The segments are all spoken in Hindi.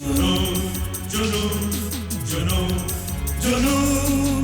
जुनून, जुनून, जुनून, जुनून।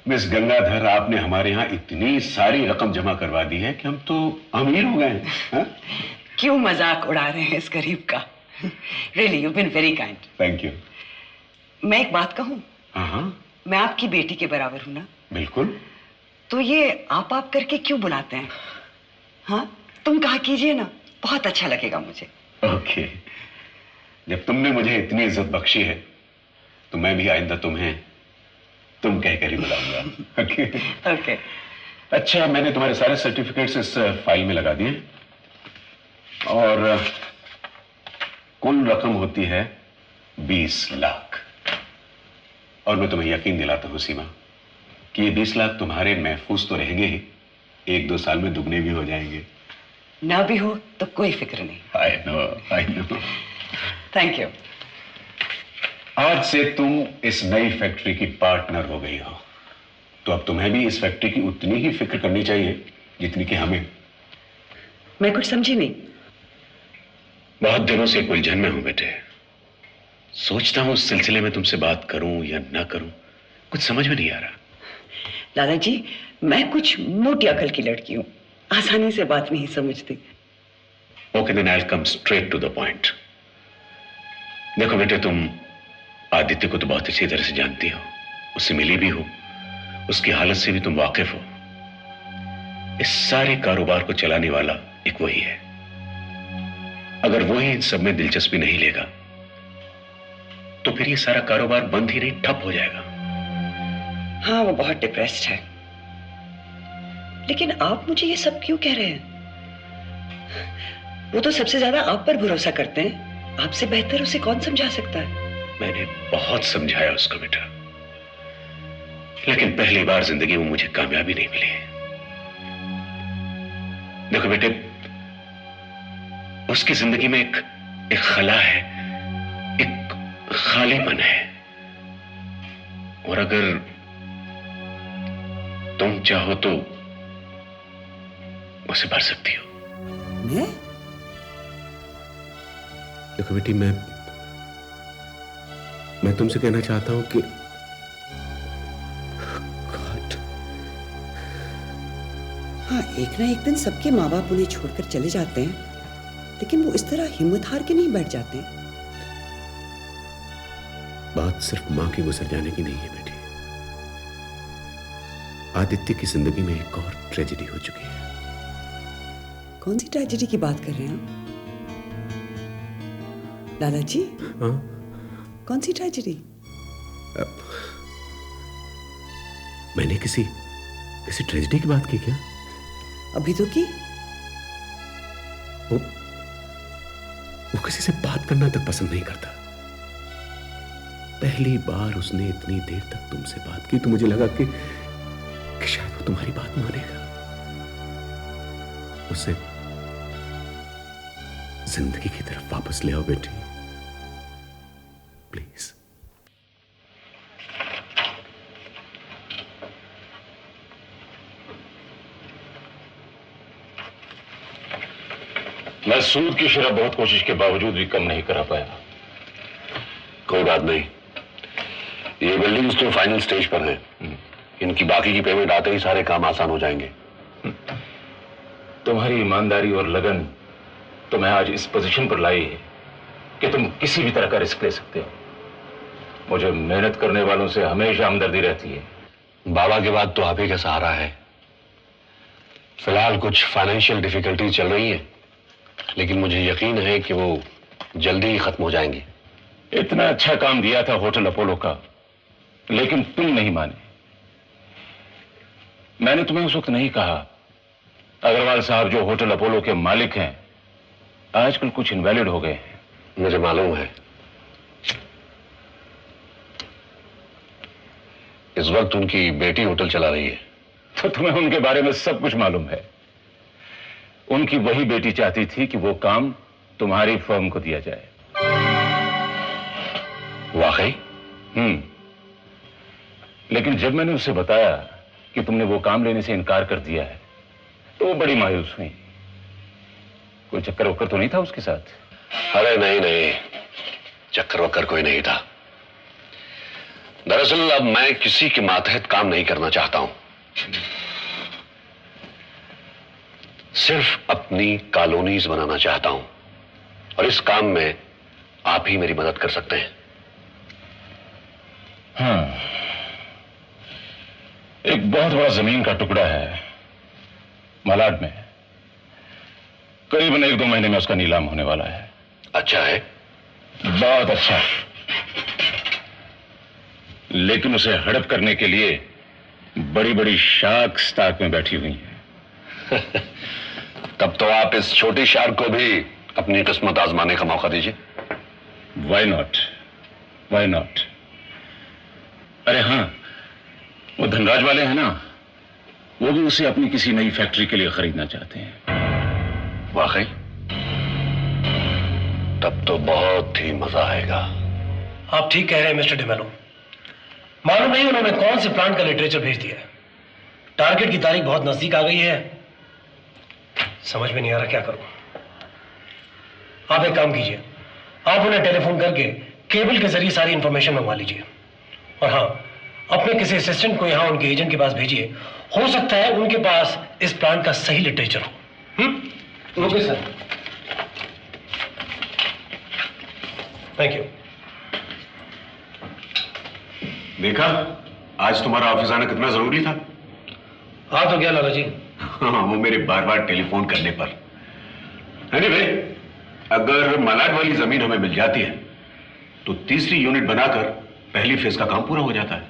मिस गंगाधर, आपने हमारे यहाँ इतनी सारी रकम जमा करवा दी है कि हम तो अमीर हो गए हैं। क्यों मजाक उड़ा रहे हैं इस गरीब का? Really you been very kind. Thank you. मैं एक बात कहूं? हाँ, मैं आपकी बेटी के बराबर हूं ना? बिल्कुल। तो ये आप करके क्यों बुलाते हैं? हाँ, तुम कहा कीजिए ना, बहुत अच्छा लगेगा मुझे। ओके, जब तुमने मुझे इतनी इज्जत बख्शी है तो मैं भी आइंदा तुम्हें तुम कहकर ही बुलाऊंगा। Okay okay. अच्छा, मैंने तुम्हारे सारे सर्टिफिकेट्स इस फाइल में लगा दिए और कुल रकम होती है 20 लाख। और मैं तुम्हें यकीन दिलाता हूं सीमा कि ये 20 लाख तुम्हारे महफूज तो रहेंगे ही, 1-2 साल में दुगने भी हो जाएंगे। ना भी हो तो कोई फिक्र नहीं। I know. Thank you. आज से तुम इस नई फैक्ट्री की पार्टनर हो गई हो, तो अब तुम्हें भी इस फैक्ट्री की उतनी ही फिक्र करनी चाहिए जितनी कि हमें। मैं कुछ समझी नहीं। बहुत दिनों से एक उलझन में हूं बेटे। सोचता हूं उस सिलसिले में तुमसे बात करूं या ना करूं, कुछ समझ में नहीं आ रहा। दादाजी, मैं कुछ मोटी अकल की लड़की हूं, आसानी से बात नहीं समझती। Okay, then I will come straight to the point. देखो बेटे, तुम आदित्य को तो बहुत अच्छी तरह से जानती हो, उससे मिली भी हो, उसकी हालत से भी तुम वाकिफ हो। इस सारे कारोबार को चलाने वाला एक वही है। अगर वही इन सब में दिलचस्पी नहीं लेगा तो फिर ये सारा कारोबार बंद ही नहीं, ठप हो जाएगा। हाँ, वो बहुत डिप्रेस्ड है। लेकिन आप मुझे ये सब क्यों कह रहे हैं? वो तो सबसे ज्यादा आप पर भरोसा करते हैं। आपसे बेहतर उसे कौन समझा सकता है? मैंने बहुत समझाया उसको बेटा, लेकिन पहली बार जिंदगी में मुझे कामयाबी नहीं मिली। देखो बेटे, उसकी जिंदगी में एक खला है, एक खालीपन है, और अगर तुम चाहो तो उसे भर सकती हो। मैं? देखो बेटी, मैं तुमसे कहना चाहता हूं कि गॉड, हाँ, एक ना एक दिन सबके माँ बाप उन्हें छोड़कर चले जाते हैं, लेकिन वो इस तरह हिम्मत हार के नहीं बैठ जाते। बात सिर्फ मां के गुजर जाने की नहीं है बेटी। आदित्य की जिंदगी में एक और ट्रेजेडी हो चुकी है। कौन सी ट्रेजेडी की बात कर रहे हैं आप? दादाजी? हाँ? कौन सी ट्रेजेडी? मैंने किसी ट्रेजेडी की बात की क्या? अभी तो की। वो किसी से बात करना तक पसंद नहीं करता। पहली बार उसने इतनी देर तक तुमसे बात की तो मुझे लगा कि शायद वो तुम्हारी बात मानेगा। उसे जिंदगी की तरफ वापस ले आओ बेटी, प्लीज। मैं सूद की शरह बहुत कोशिश के बावजूद भी कम नहीं करा पाया। कोई बात नहीं, ये बिल्डिंग्स तो फाइनल स्टेज पर हैं। इनकी बाकी की पेमेंट आते ही सारे काम आसान हो जाएंगे। तुम्हारी ईमानदारी और लगन तुम्हें आज इस पोजीशन पर लाई है कि तुम किसी भी तरह का रिस्क ले सकते हो। मुझे मेहनत करने वालों से हमेशा हमदर्दी रहती है। बाबा के बाद तो आप ही का सहारा है। फिलहाल कुछ फाइनेंशियल डिफिकल्टी चल रही है, लेकिन मुझे यकीन है कि वो जल्दी ही खत्म हो जाएंगी। इतना अच्छा काम दिया था होटल अपोलो का, लेकिन तुम नहीं माने। मैंने तुम्हें उस वक्त नहीं कहा अग्रवाल साहब जो होटल अपोलो के मालिक हैं आजकल कुछ इनवैलिड हो गए हैं। मुझे मालूम है। इस वक्त उनकी बेटी होटल चला रही है। तो तुम्हें उनके बारे में सब कुछ मालूम है। उनकी वही बेटी चाहती थी कि वो काम तुम्हारी फर्म को दिया जाए। वाकई? लेकिन जब मैंने उसे बताया कि तुमने वो काम लेने से इनकार कर दिया है तो वो बड़ी मायूस हुई। कोई चक्कर वक्कर तो नहीं था उसके साथ? अरे नहीं नहीं, चक्कर वक्कर कोई नहीं था। दरअसल अब मैं किसी के मातहत काम नहीं करना चाहता हूं, सिर्फ अपनी कॉलोनीज बनाना चाहता हूं, और इस काम में आप ही मेरी मदद कर सकते हैं। हाँ, एक बहुत बड़ा जमीन का टुकड़ा है मलाड में, करीबन 1-2 महीने में उसका नीलाम होने वाला है। अच्छा है? बहुत अच्छा, लेकिन उसे हड़प करने के लिए बड़ी बड़ी शार्क स्टाक में बैठी हुई है। तब तो आप इस छोटी शार्क को भी अपनी किस्मत आजमाने का मौका दीजिए। Why not, why not. अरे हाँ, वो धनराज वाले हैं ना, वो भी उसे अपनी किसी नई फैक्ट्री के लिए खरीदना चाहते हैं। वाकई? तब तो बहुत ही मजा आएगा। आप ठीक कह रहे हैं मिस्टर डिमेलो। मालूम नहीं उन्होंने कौन से प्लांट का लिटरेचर भेज दिया है। टारगेट की तारीख बहुत नजदीक आ गई है, समझ में नहीं आ रहा क्या करूं। आप एक काम कीजिए, आप उन्हें टेलीफोन करके केबल के जरिए सारी इंफॉर्मेशन मंगवा लीजिए, और हाँ, अपने किसी असिस्टेंट को यहां उनके एजेंट के पास भेजिए। हो सकता है उनके पास इस प्लांट का सही लिटरेचर हो। Okay sir, thank you. देखा, आज तुम्हारा ऑफिस आना कितना जरूरी था। हाँ तो क्या लाला जी? हाँ, वो मेरे बार बार टेलीफोन करने पर। एनीवे, अगर मलाड वाली जमीन हमें मिल जाती है तो तीसरी यूनिट बनाकर पहली फेज का काम पूरा हो जाता है।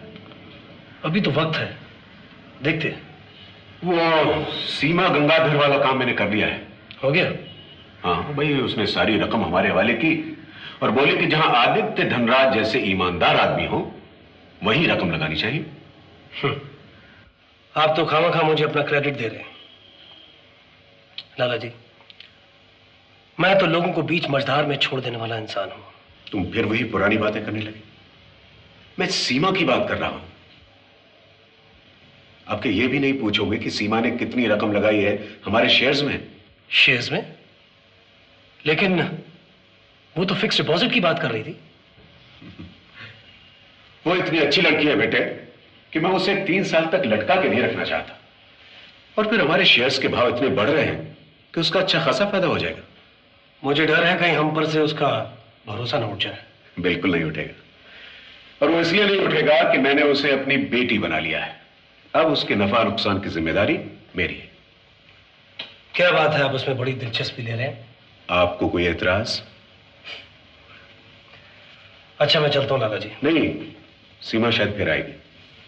अभी तो वक्त है, देखते हैं। वो सीमा गंगाधर वाला काम मैंने कर लिया है। हो गया? हाँ भाई, उसने सारी रकम हमारे हवाले की और बोली कि जहां आदित्य धनराज जैसे ईमानदार आदमी हो वही रकम लगानी चाहिए। आप तो खामा मुझे अपना क्रेडिट दे रहे हैं लाला जी। मैं तो लोगों को बीच मझधार में छोड़ देने वाला इंसान हूं। तुम फिर वही पुरानी बातें करने लगे। मैं सीमा की बात कर रहा हूं। आपके ये भी नहीं पूछोगे कि सीमा ने कितनी रकम लगाई है हमारे शेयर्स में? शेयर्स में? लेकिन वो तो फिक्स डिपॉजिट की बात कर रही थी। वो इतनी अच्छी लड़की है बेटे कि मैं उसे 3 साल तक लटका के नहीं रखना चाहता, और फिर हमारे शेयर्स के भाव इतने बढ़ रहे हैं कि उसका अच्छा खासा फायदा हो जाएगा। मुझे डर है कहीं हम पर से उसका भरोसा न उठ जाए। बिल्कुल नहीं उठेगा, और वो इसलिए नहीं उठेगा कि मैंने उसे अपनी बेटी बना लिया है। अब उसके नफा नुकसान की जिम्मेदारी मेरी है। क्या बात है, आप उसमें बड़ी दिलचस्पी ले रहे हैं। आपको कोई एतराज? अच्छा मैं चलता हूं लाला जी। नहीं, सीमा शायद फिर आएगी।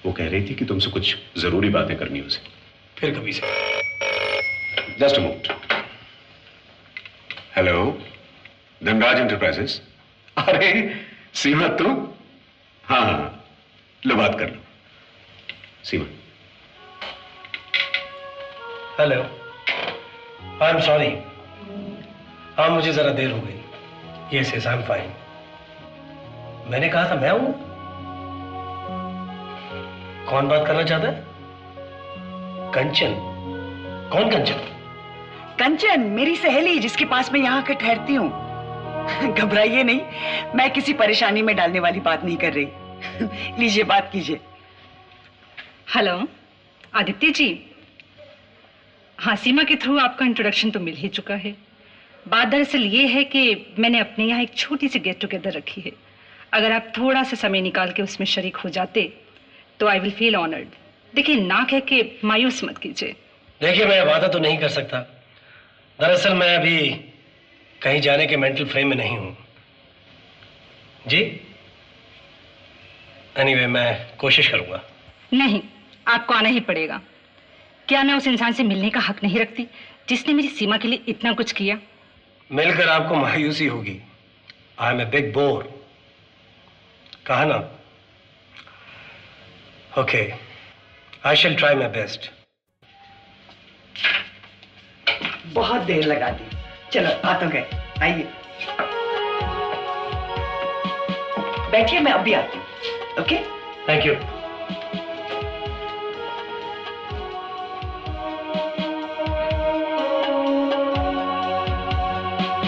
वो कह रही थी कि तुमसे कुछ जरूरी बातें करनी उसे। फिर कभी से। Just a moment. Hello, Dhanraj enterprises. अरे सीमा तुम? हाँ हाँ, लो बात कर लो। Seema. Hello, I am sorry. हाँ मुझे जरा देर हो गई। Yes yes I am fine. मैंने कहा था मैं हूं। कौन बात करना चाहता है? कंचन? कौन कंचन? कंचन मेरी सहेली, जिसके पास मैं यहाँ आकर ठहरती हूँ। घबराइए नहीं, मैं किसी परेशानी में डालने वाली बात नहीं कर रही। लीजिए बात कीजिए। हेलो आदित्य जी। हाँ, सीमा के थ्रू आपका इंट्रोडक्शन तो मिल ही चुका है। बात दरअसल ये है कि मैंने अपने यहाँ एक छोटी सी गेट टुगेदर रखी है। अगर आप थोड़ा सा समय निकाल के उसमें शरीक हो जाते तो आई विल फील ऑनर्ड। देखिए, ना कह के मायूस मत कीजिए। देखिए, मैं वादा तो नहीं कर सकता। दरअसल मैं अभी कहीं जाने के मेंटल फ्रेम में नहीं हूं जी। एनीवे, मैं कोशिश करूंगा। नहीं, आपको आना ही पड़ेगा। क्या मैं उस इंसान से मिलने का हक नहीं रखती जिसने मेरी सीमा के लिए इतना कुछ किया? मिलकर आपको मायूसी होगी। I am a big bore, कहा ना। Okay, I shall try my best. बहुत देर लगा दी। चलो आ तो गए, आइए बैठिए, मैं अभी आती हूँ। Okay, thank you.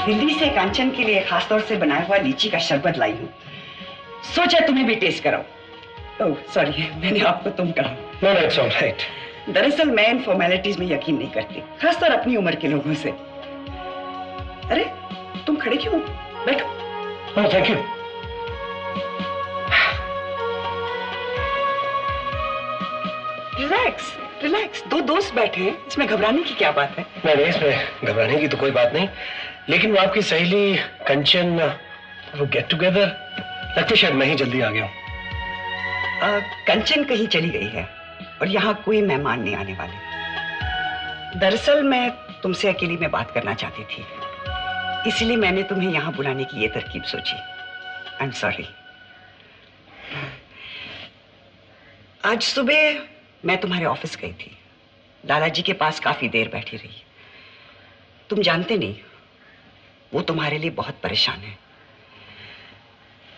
दिल्ली से कांचन के लिए खासतौर से बनाया हुआ लीची का शरबत लाई हूँ। सोचा तुम्हें भी टेस्ट कराओ। ओह सॉरी, मैंने आपको तुम कहा। No no, it's alright. दरअसल मैं इन फॉर्मेलिटीज में यकीन नहीं करती, खासतौर अपनी उम्र के लोगों से। अरे तुम खड़े क्यों? बैठो। Oh thank you. Relax relax, दो दोस्त बैठे हैं, इसमें घबराने की क्या बात है? नहीं, इसमें घबराने की तो कोई बात नहीं, लेकिन वो आपकी सहेली कंचन, वो गेट टुगेदर, लगता है शायद मैं ही जल्दी आ गया हूँ। कंचन कहीं चली गई है और यहाँ कोई मेहमान नहीं आने वाले। दरअसल मैं तुमसे अकेली में बात करना चाहती थी, इसलिए मैंने तुम्हें यहाँ बुलाने की ये तरकीब सोची। आई एम सॉरी। आज सुबह मैं तुम्हारे ऑफिस गई थी, लाला जी के पास काफी देर बैठी रही। तुम जानते नहीं, वो तुम्हारे लिए बहुत परेशान है।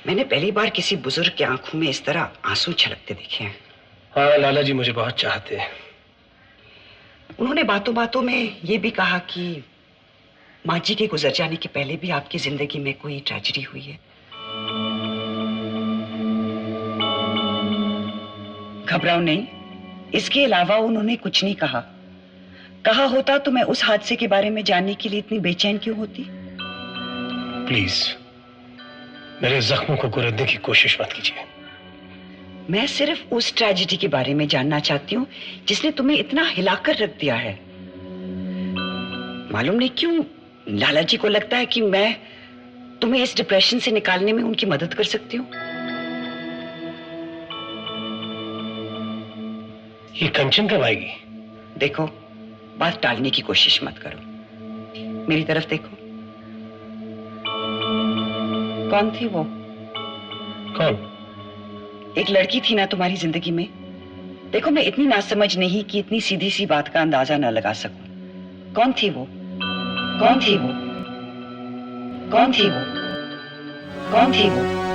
मैंने पहली बार किसी बुजुर्ग की आंखों में इस तरह आंसू छलकते देखे हैं। हाँ, लाला जी मुझे बहुत चाहते हैं। उन्होंने बातों बातों में ये भी कहा कि माँ जी के गुजर जाने के पहले भी आपकी जिंदगी में कोई ट्रेजेडी हुई है। घबराओ नहीं, इसके अलावा उन्होंने कुछ नहीं कहा। कहा होता तो मैं उस हादसे के बारे में जानने के लिए इतनी बेचैन क्यों होती? प्लीज मेरे जख्मों को कुरेदने की कोशिश मत कीजिए। मैं सिर्फ उस ट्रेजेडी के बारे में जानना चाहती हूँ जिसने तुम्हें इतना हिलाकर रख दिया है। मालूम नहीं क्यों लाला जी को लगता है कि मैं तुम्हें इस डिप्रेशन से निकालने में उनकी मदद कर सकती हूँ। ये कंचन कब आएगी? देखो, बात टालने की कोशिश मत करो, मेरी तरफ देखो। कौन थी वो? कौन? एक लड़की थी ना तुम्हारी जिंदगी में। देखो, मैं इतनी नासमझ नहीं कि इतनी सीधी सी बात का अंदाजा न लगा सकूं। कौन थी वो? कौन थी वो? कौन थी वो? कौन थी वो?